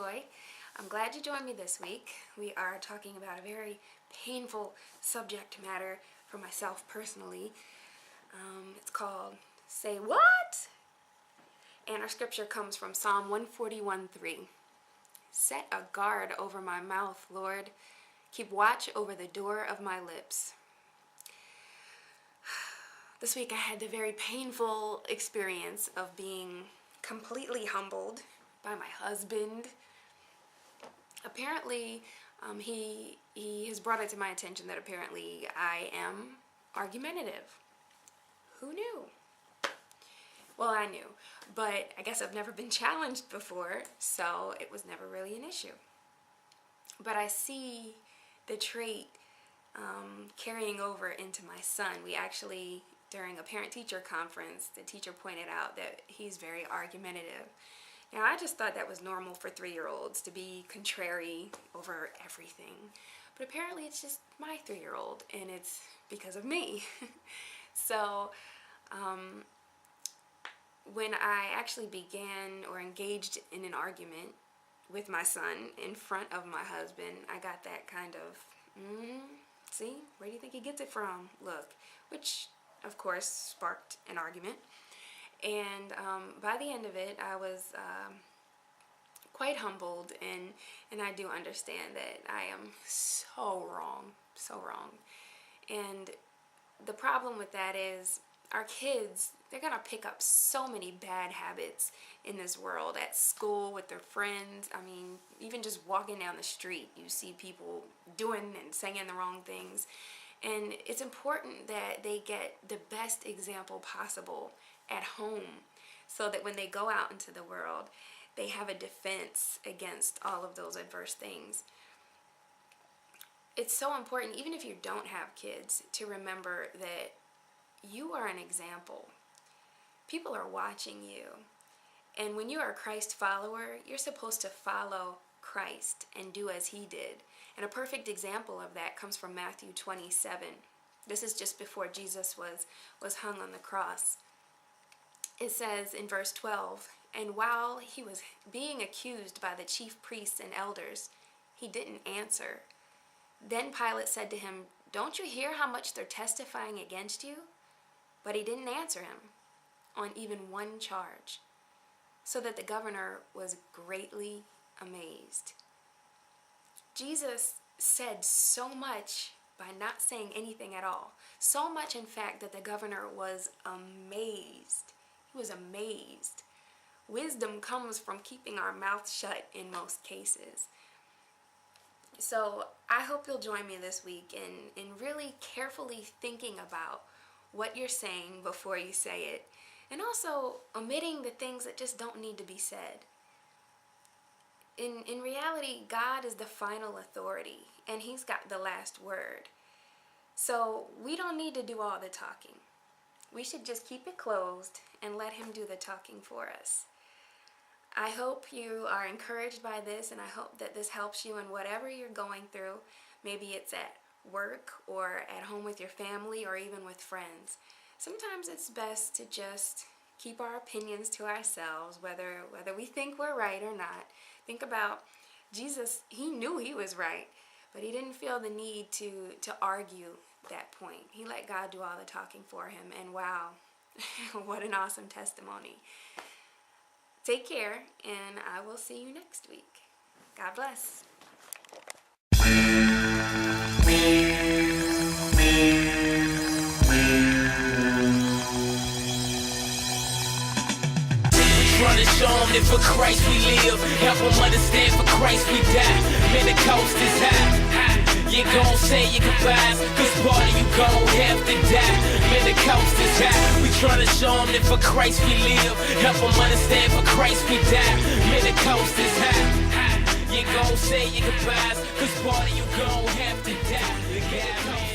Joy. I'm glad you joined me this week. We are talking about a very painful subject matter for myself personally. It's called Say What? And our scripture comes from Psalm 141:3. Set a guard over my mouth, Lord. Keep watch over the door of my lips. This week I had the very painful experience of being completely humbled by my husband. Apparently, he has brought it to my attention that apparently I am argumentative. Who knew? Well, I knew, but I guess I've never been challenged before, so it was never really an issue. But I see the trait carrying over into my son. We actually, during a parent-teacher conference, the teacher pointed out that he's very argumentative. Now, I just thought that was normal for 3-year-olds to be contrary over everything. But apparently it's just my 3-year-old, and it's because of me. So, when I actually began or engaged in an argument with my son in front of my husband, I got that kind of, see, where do you think he gets it from? Look, which of course sparked an argument. And by the end of it, I was quite humbled, and I do understand that I am so wrong. And the problem with that is our kids, they're going to pick up so many bad habits in this world, at school, with their friends. I mean, even just walking down the street, you see people doing and saying the wrong things. And it's important that they get the best example possible at home, so that when they go out into the world, they have a defense against all of those adverse things. It's so important, even if you don't have kids, to remember that you are an example. People are watching you. And when you are a Christ follower, you're supposed to follow Christ and do as he did. And a perfect example of that comes from Matthew 27. This is just before Jesus was hung on the cross. It says in verse 12, "And while he was being accused by the chief priests and elders, he didn't answer. Then Pilate said to him, 'Don't you hear how much they're testifying against you?' But he didn't answer him on even one charge, so that the governor was greatly amazed." Jesus said so much by not saying anything at all. So much, in fact, that the governor was amazed. He was amazed. Wisdom comes from keeping our mouth shut in most cases. So I hope you'll join me this week in really carefully thinking about what you're saying before you say it, and also omitting the things that just don't need to be said. In reality, God is the final authority, and he's got the last word. So we don't need to do all the talking. We should just keep it closed and let him do the talking for us. I hope you are encouraged by this, and I hope that this helps you in whatever you're going through. Maybe it's at work or at home with your family or even with friends. Sometimes it's best to just keep our opinions to ourselves, whether we think we're right or not. Think about Jesus. He knew he was right, but he didn't feel the need to argue that point. He let God do all the talking for him, and wow, what an awesome testimony. Take care, and I will see you next week. God bless. Trying to show them that for Christ we live, help them understand for Christ we die. Man, the coast is high. You gon' say your goodbyes, cause part of you gon' have to die. Man, the coast is high. We trying to show them that for Christ we live, help them understand for Christ we die. Man, the coast is high. You gon' say your goodbyes, cause part of you gon' have to die.